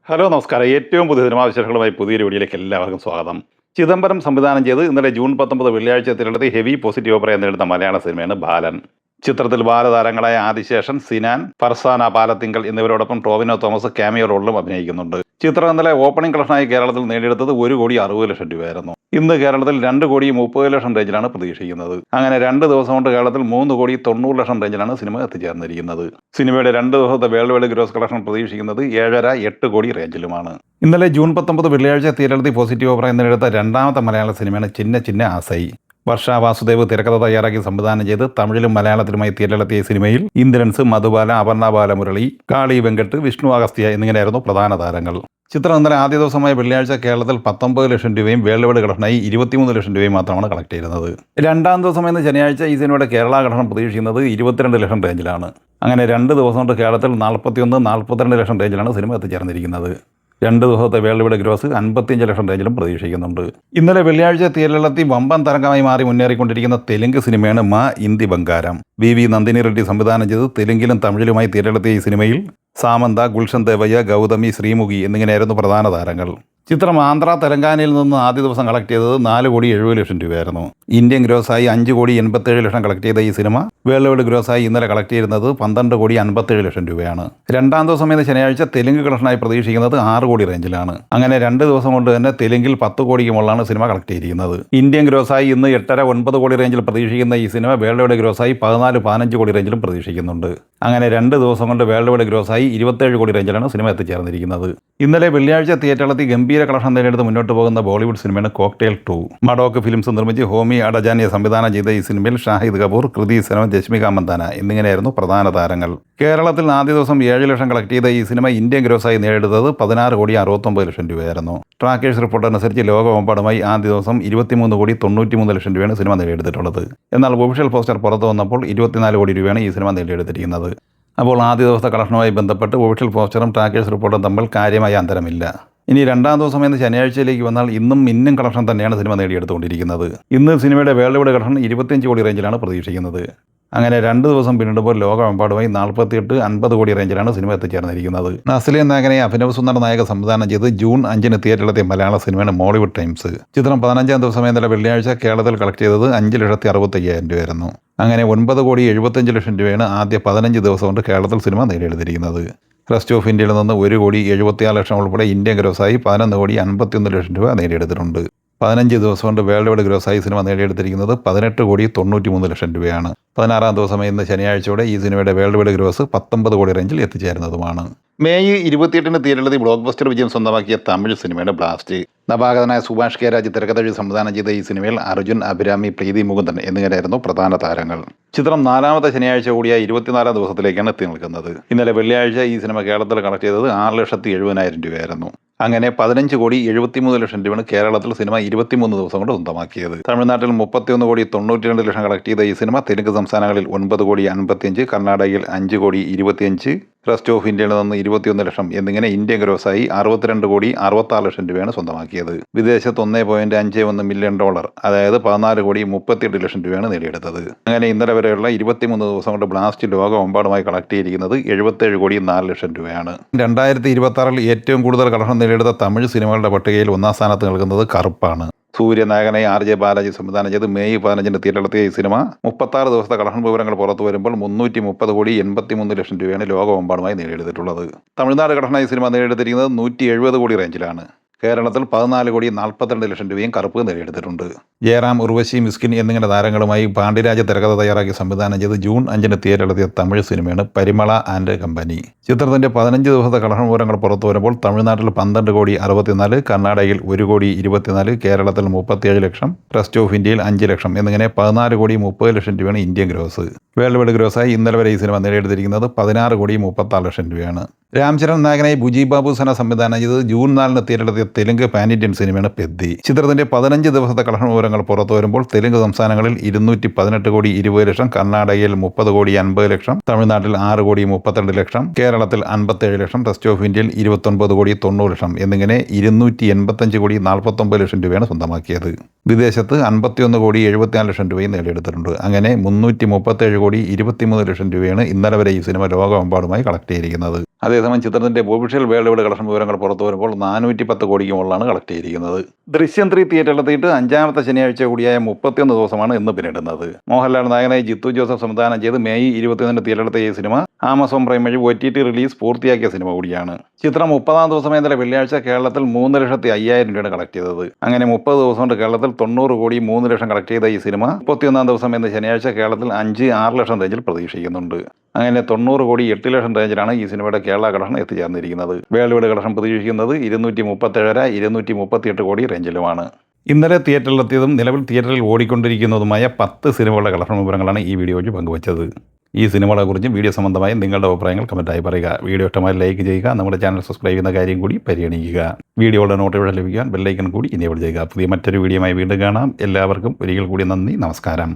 Hello നമസ്കാരം. ഏറ്റവും പുതിയ സിനിമാ വിശേഷങ്ങളുമായി പുതിയൊരു വീഡിയോയിലേക്ക് എല്ലാവർക്കും സ്വാഗതം. ചിദംബരം സംവിധാനം ചെയ്ത് ഇന്നലെ ജൂൺ 19 വെള്ളിയാഴ്ച തിരഞ്ഞെടുത്ത് ഹെവി പോസിറ്റീവ് അഭിപ്രായം നേടുന്ന മലയാള സിനിമയാണ് ബാലൻ. ചിത്രത്തിൽ ബാലതാരങ്ങളായ ആദിശേഷൻ, സിനാൻ, ഫർസാന പാലത്തിങ്കൽ എന്നിവരോടൊപ്പം ടോവിനോ തോമസ് ക്യാമിയോ റോളിലും അഭിനയിക്കുന്നുണ്ട്. ചിത്രം ഇന്നലെ ഓപ്പണിംഗ് കളക്ഷനായി കേരളത്തിൽ നേടിയെടുത്തത് 1,60,00,000 രൂപയായിരുന്നു. ഇന്ന് കേരളത്തിൽ 2,30,00,000 റേഞ്ചിലാണ് പ്രതീക്ഷിക്കുന്നത്. അങ്ങനെ 2 ദിവസം കൊണ്ട് കേരളത്തിൽ 3,90,00,000 റേഞ്ചിലാണ് സിനിമ എത്തിച്ചേർന്നിരിക്കുന്നത്. സിനിമയുടെ 2 ദിവസത്തെ വേൾഡ് വൈഡ് ഗ്രോസ് കളക്ഷൻ പ്രതീക്ഷിക്കുന്നത് 7.5-8 കോടി റേഞ്ചിലുമാണ്. ഇന്നലെ ജൂൺ 19 വെള്ളിയാഴ്ച തിരഞ്ഞെടുത്ത് പോസിറ്റീവ് അഭിപ്രായം നേടിയെടുത്ത രണ്ടാമത്തെ മലയാള സിനിമയാണ് ചിന്ന ചിന്ന ആസൈ. വർഷ വാസുദേവ് തിരക്കഥ തയ്യാറാക്കി സംവിധാനം ചെയ്ത് തമിഴിലും മലയാളത്തിലുമായി തിരഞ്ഞെടുത്തിയ സിനിമയിൽ ഇന്ദ്രൻസ്, മധുബാല, അപർണ ബാലമുരളി, കാളി വെങ്കട്ട്, വിഷ്ണു അഗസ്ത്യ എന്നിങ്ങനെയായിരുന്നു പ്രധാന താരങ്ങൾ. ചിത്രം ഇന്നലെ ആദ്യ ദിവസമായ വെള്ളിയാഴ്ച കേരളത്തിൽ 19 ലക്ഷം രൂപയും വേൾഡ് വൈഡ് കളക്ഷനായി 23 ലക്ഷം രൂപയും മാത്രമാണ് കളക്ട് ചെയ്യുന്നത്. രണ്ടാം ദിവസമായിരുന്ന ശനിയാഴ്ച ഈ സിനിമയുടെ കേരള കളക്ഷൻ പ്രതീക്ഷിക്കുന്നത് 22 ലക്ഷം റേഞ്ചിലാണ്. അങ്ങനെ 2 ദിവസം കൊണ്ട് കേരളത്തിൽ 41-42 ലക്ഷം റേഞ്ചിലാണ് സിനിമ എത്തിച്ചേർന്നിരിക്കുന്നത്. 2 ദിവസത്തെ വേൾഡ് വൈഡ് ഗ്രോസ് 55 ലക്ഷം റേഞ്ചിലും പ്രതീക്ഷിക്കുന്നുണ്ട്. ഇന്നലെ വെള്ളിയാഴ്ച തിയേറ്ററിലെത്തി വമ്പൻ തരംഗമായി മാറി മുന്നേറിക്കൊണ്ടിരിക്കുന്ന തെലുങ്ക് സിനിമയാണ് മാ ഇന്ദി ബംഗാരം. വി നന്ദിനി റെഡ്ഡി സംവിധാനം ചെയ്ത് തെലുങ്കിലും തമിഴിലുമായി തിയേറ്ററിലെത്തിയ ഈ സിനിമയിൽ സാമന്ത, ഗുൽഷൻ ദേവയ്യ, ഗൗതമി, ശ്രീമുഖി എന്നിങ്ങനെയായിരുന്നു പ്രധാന താരങ്ങൾ. ചിത്രം ആന്ധ്ര, തെലങ്കാനയിൽ നിന്ന് ആദ്യ ദിവസം കളക്ട് ചെയ്തത് 4,70,00,000 രൂപയായിരുന്നു. ഇന്ത്യൻ ഗ്രോസായി 5,87,00,000 കളക്ട് ചെയ്ത ഈ സിനിമ വേൾഡ് വൈഡ് ഗ്രോസായി ഇന്നലെ കളക്ട് ചെയ്യുന്നത് 12,57,00,000 രൂപയാണ്. രണ്ടാം ദിവസം എന്ന ശനിയാഴ്ച തെലുങ്ക് കളക്ഷനായി പ്രതീക്ഷിക്കുന്നത് 6 കോടി റേഞ്ചിലാണ്. അങ്ങനെ 2 ദിവസം കൊണ്ട് തന്നെ തെലുങ്കിൽ 10 കോടിക്ക് മുകളിലാണ് സിനിമ കളക്ട് ചെയ്തിരിക്കുന്നത്. ഇന്ത്യൻ ഗ്രോസായി ഇന്ന് 8.5-9 കോടി റേഞ്ചിൽ പ്രതീക്ഷിക്കുന്ന ഈ സിനിമ വേൾഡ് വൈഡ് ഗ്രോസായി 14-15 കോടി റേഞ്ചിലും പ്രതീക്ഷിക്കുന്നുണ്ട്. അങ്ങനെ 2 ദിവസം കൊണ്ട് വേൾഡ് വൈഡ് ഗ്രോസായി 27 കോടി റേഞ്ചിലാണ് സിനിമ എത്തിച്ചേർന്നിരിക്കുന്നത്. ഇന്നലെ വെള്ളിയാഴ്ച തിയേറ്ററിലെത്തി ഗംഭീര കളക്ഷൻ നേടിയെടുത്ത് മുന്നോട്ട് പോകുന്ന ബോളിവുഡ് സിനിമയാണ് കോക്ടെയിൽ 2. മഡോക്ക് ഫിലിംസ് നിർമ്മിച്ച് ഹോമി അഡജാനിയെ സംവിധാനം ചെയ്ത ഈ സിനിമയിൽ ഷാഹിദ് കപൂർ, കൃതി സെനൻ, രശ്മിക മന്ദാന എന്നിങ്ങനെയായിരുന്നു പ്രധാന താരങ്ങൾ. കേരളത്തിൽ ആദ്യ ദിവസം 7 ലക്ഷം കളക്ട് ചെയ്ത ഈ സിനിമ ഇന്ത്യൻ ഗ്രോസായി നേടിയെടുത്തത് 16,69,00,000 രൂപയായിരുന്നു. ട്രാക്കേഴ്സ് റിപ്പോർട്ട് അനുസരിച്ച് ലോകമെമ്പാടുമായി ആദ്യ ദിവസം 23,93,00,000 രൂപയാണ് സിനിമ നേടിയെടുത്തിട്ടുള്ളത്. എന്നാൽ ഒഫീഷ്യൽ പോസ്റ്റർ പുറത്തു വന്നപ്പോൾ 24 കോടി രൂപയാണ് ഈ സിനിമ നേടിയെടുത്തിരിക്കുന്നത്. അപ്പോൾ ആദ്യ ദിവസത്തെ കളക്ഷനുമായി ബന്ധപ്പെട്ട് ഒഫീഷ്യൽ പോസ്റ്ററും ട്രാക്കേഴ്സ് റിപ്പോർട്ടും തമ്മിൽ കാര്യമായ അന്തരമില്ല. ഇനി രണ്ടാം ദിവസം എന്ന ശനിയാഴ്ചയിലേക്ക് വന്നാൽ ഇന്നും കളക്ഷൻ തന്നെയാണ് സിനിമ നേടിയെടുത്തുകൊണ്ടിരിക്കുന്നത്. ഇന്ന് സിനിമയുടെ വേൾഡ് വൈഡ് കളക്ഷൻ 25 കോടി റേഞ്ചിലാണ് പ്രതീക്ഷിക്കുന്നത്. അങ്ങനെ 2 ദിവസം പിന്നിടുമ്പോൾ ലോകമെമ്പാടുമായി 48-50 കോടി റേഞ്ചിലാണ് സിനിമ എത്തിച്ചേർന്നിരിക്കുന്നത്. നസ്ലിൻ നായകനെ അഭിനവ് സുന്ദർ നായക സംവിധാനം ചെയ്ത് ജൂൺ 5 തിയേറ്ററിലെത്തിയ മലയാള സിനിമയാണ് മോളിവുഡ് ടൈംസ്. ചിത്രം 15-ാം ദിവസം ഇന്നലെ വെള്ളിയാഴ്ച കേരളത്തിൽ കളക്ട് ചെയ്തത് 5,65,000 രൂപയായിരുന്നു. അങ്ങനെ 9,75,00,000 രൂപയാണ് ആദ്യ 15 ദിവസം കൊണ്ട് കേരളത്തിൽ സിനിമ നേടിയെടുത്തിരിക്കുന്നത്. റെസ്റ്റ് ഓഫ് ഇന്ത്യയിൽ നിന്ന് 1,76,00,000 ഉൾപ്പെടെ ഇന്ത്യൻ ഗ്രോസായി 11,51,00,000 രൂപ നേടിയെടുത്തിട്ടുണ്ട്. 15 ദിവസം കൊണ്ട് വേൾഡ് വൈഡ് ഗ്രോസായി സിനിമ നേടിയെടുത്തിരിക്കുന്നത് 18,93,00,000 രൂപയാണ്. 16-ാം ദിവസം ഇന്ന് ശനിയാഴ്ചയോടെ ഈ സിനിമയുടെ വേൾഡ് വൈഡ് ഗ്രോസ് 19 കോടി റേഞ്ചിൽ എത്തിച്ചേരുന്നതുമാണ്. മെയ് 28 തിയേറ്ററിലെത്തി ബ്ലോക്ക് ബസ്റ്റർ വിജയം സ്വന്തമാക്കിയ തമിഴ് സിനിമയുടെ ബ്ലാസ്റ്റ്. നവാഗതനായ സുഭാഷ് കെ രാജ് തിരക്കഥ സംവിധാനം ചെയ്ത ഈ സിനിമയിൽ അർജുൻ, അഭിരാമി, പ്രീതി മുകുന്ദൻ എന്നിങ്ങനെയായിരുന്നു പ്രധാന താരങ്ങൾ. ചിത്രം 4-ാമത്തെ ശനിയാഴ്ച കൂടിയ 24-ാം ദിവസത്തിലേക്കാണ് എത്തി നിൽക്കുന്നത്. ഇന്നലെ വെള്ളിയാഴ്ച ഈ സിനിമ കേരളത്തിൽ കളക്ട് ചെയ്തത് 6,70,000 രൂപയായിരുന്നു. അങ്ങനെ 15,73,00,000 രൂപയാണ് കേരളത്തിൽ സിനിമ 23 ദിവസം കൊണ്ട് സ്വന്തമാക്കിയത്. തമിഴ്നാട്ടിൽ 31,92,00,000 കളക്ട് ചെയ്ത ഈ സിനിമ തെലുങ്ക് സംസ്ഥാനങ്ങളിൽ 9,55,00,000, കർണാടകയിൽ 5,25,00,000, റെസ്റ്റ് ഓഫ് ഇന്ത്യയിൽ നിന്ന് 21 ലക്ഷം എന്നിങ്ങനെ ഇന്ത്യൻ ഗ്രോസായി 62,66,00,000 രൂപയാണ് സ്വന്തമാക്കിയത്. വിദേശത്ത് $1.51 മില്യൺ, അതായത് 14,38,00,000 രൂപയാണ് നേടിയെടുത്തത്. അങ്ങനെ ഇന്നലെ വരെയുള്ള 23 ദിവസം കൊണ്ട് ബ്ലാസ്റ്റ് ലോകമെമ്പാടുമായി കളക്ട് ചെയ്തിരിക്കുന്നത് 77,04,00,000 രൂപയാണ്. 2026-ൽ ഏറ്റവും കൂടുതൽ കളക്ഷൻ നേടിയെടുത്ത തമിഴ് സിനിമകളുടെ പട്ടികയിൽ 1-ാം സ്ഥാനത്ത് നിൽക്കുന്നത് കറുപ്പാണ്. സൂര്യനായകനെ RJ ബാലാജി സംവിധാനം ചെയ്ത് മെയ് 15 തിയേറ്ററിലെത്തിയ ഈ സിനിമ 36 ദിവസത്തെ കളക്ഷൻ വിവരങ്ങൾ പുറത്തു വരുമ്പോൾ 330,83,00,000 രൂപയാണ് ലോകമെമ്പാടുമായി നേടിയെടുത്തിട്ടുള്ളത്. തമിഴ്നാട് കളക്ഷനായി സിനിമ നേടിയെടുത്തിരിക്കുന്നത് 170 കോടി റേഞ്ചിലാണ്. കേരളത്തിൽ 14,42,00,000 രൂപയും കറുപ്പ് നേടിയെടുത്തിട്ടുണ്ട്. ജയറാം, ഉർവശി, മിസ്കിൻ എന്നിങ്ങനെ താരങ്ങളുമായി പാണ്ഡ്യരാജ് തിരക്കഥ തയ്യാറാക്കി സംവിധാനം ചെയ്ത് ജൂൺ 5 തിയേറ്ററിലെത്തിയ തമിഴ് സിനിമയാണ് പരിമള ആൻഡ് കമ്പനി. ചിത്രത്തിന്റെ 15 ദിവസത്തെ കളക്ഷൻ വിവരങ്ങൾ പുറത്തു വരുമ്പോൾ തമിഴ്നാട്ടിൽ 12,64,00,000, കർണാടകയിൽ 1,24,00,000, കേരളത്തിൽ 37 ലക്ഷം, റെസ്റ്റ് ഓഫ് ഇന്ത്യയിൽ 5 ലക്ഷം എന്നിങ്ങനെ 14,30,00,000 രൂപയാണ് ഇന്ത്യൻ ഗ്രോസ്. വേൾഡ് വൈഡ് ഗ്രോസായി ഇന്നലെ വരെ ഈ സിനിമ നേടിയെടുത്തിരിക്കുന്നത് 16,36,00,000 രൂപയാണ്. രാംചരൺ നായകനായി ബുജി ബാബു സന സംവിധാനം ചെയ്ത് ജൂൺ 4 തിയേറ്ററിലെത്തിയ തെലുങ്ക് പാൻ ഇന്ത്യൻ സിനിമയാണ് പെദ്ദി. ചിത്രത്തിന്റെ 15 ദിവസത്തെ കളക്ഷൻ വിവരങ്ങൾ പുറത്തു വരുമ്പോൾ തെലുങ്ക് സംസ്ഥാനങ്ങളിൽ 218,20,00,000, കർണാടകയിൽ 30,50,00,000, തമിഴ്നാട്ടിൽ 6,32,00,000, കേരളത്തിൽ 57 ലക്ഷം, റെസ്റ്റ് ഓഫ് ഇന്ത്യയിൽ 29,90,00,000 എന്നിങ്ങനെ 285,49,00,000 രൂപയാണ് സ്വന്തമാക്കിയത്. വിദേശത്ത് 51,74,00,000 രൂപയും നേടിയെടുത്തിട്ടുണ്ട്. അങ്ങനെ 337,23,00,000 രൂപയാണ് ഇന്നലെ വരെ ഈ സിനിമ ലോകമെമ്പാടുമായി കളക്ട് ചെയ്തിരിക്കുന്നത്. അതേസമയം ചിത്രത്തിൻ്റെ ഒഫീഷ്യൽ വേൾഡ് വൈഡ് കളക്ഷൻ വിവരങ്ങൾ പുറത്തു വരുമ്പോൾ 410 കോടിക്ക് മുകളിലാണ് കളക്ട് ചെയ്തിരിക്കുന്നത്. ദൃശ്യം 3 തിയേറ്ററിലെത്തിയിട്ട് 5ാമത്തെ ശനിയാഴ്ച കൂടിയായ 31 ദിവസമാണ് ഇന്ന് പിന്നിടുന്നത്. മോഹൻലാൽ നായകനായി ജിത്തു ജോസഫ് സംവിധാനം ചെയ്ത് മെയ് 21 തിയേറ്ററിലെത്തിയ ഈ സിനിമ ആമസോൺ പ്രൈം വഴി OTT റിലീസ് പൂർത്തിയാക്കിയ സിനിമ കൂടിയാണ്. ചിത്രം 30ാം ദിവസമായ ഇന്നലെ വെള്ളിയാഴ്ച കേരളത്തിൽ 3,05,000 രൂപയാണ് കളക്ട് ചെയ്തത്. അങ്ങനെ 30 ദിവസം കൊണ്ട് കേരളത്തിൽ 90 കോടി 3 ലക്ഷം കളക്ട് ചെയ്ത ഈ സിനിമ 31ാം ദിവസം എന്ന ശനിയാഴ്ച കേരളത്തിൽ 5-6 ലക്ഷം റേഞ്ചിൽ പ്രതീക്ഷിക്കുന്നുണ്ട്. അങ്ങനെ 90 കോടി 8 ലക്ഷം റേഞ്ചിലാണ് ഈ സിനിമയുടെ കേരള കളക്ഷൻ എത്തിച്ചേർന്നിരിക്കുന്നത്. വേൾഡ് വൈഡ് കളക്ഷൻ പ്രതീക്ഷിക്കുന്നത് 237-238 കോടി റേഞ്ചിലുമാണ്. ഇന്നലെ തിയേറ്ററിലെത്തിയതും നിലവിൽ തിയേറ്ററിൽ ഓടിക്കൊണ്ടിരിക്കുന്നതുമായ 10 സിനിമകളുടെ കളക്ഷൻ വിവരങ്ങളാണ് ഈ വീഡിയോയിൽ പങ്കുവച്ചത്. ഈ സിനിമകളെക്കുറിച്ചും വീഡിയോ സംബന്ധമായ നിങ്ങളുടെ അഭിപ്രായങ്ങൾ കമൻറ്റായി പറയുക. വീഡിയോ ഇഷ്ടമായി ലൈക്ക് ചെയ്യുക. നമ്മുടെ ചാനൽ സബ്സ്ക്രൈബ് ചെയ്യുന്ന കാര്യം കൂടി പരിഗണിക്കുക. വീഡിയോയുടെ നോട്ടിഫിക്കേഷൻ ലഭിക്കാൻ ബെല്ലൈക്കൺ കൂടി എനേബിൾ ചെയ്യുക. പുതിയ മറ്റൊരു വീഡിയോയുമായി വീണ്ടും കാണാം. എല്ലാവർക്കും ഒരിക്കൽ കൂടി നന്ദി, നമസ്കാരം.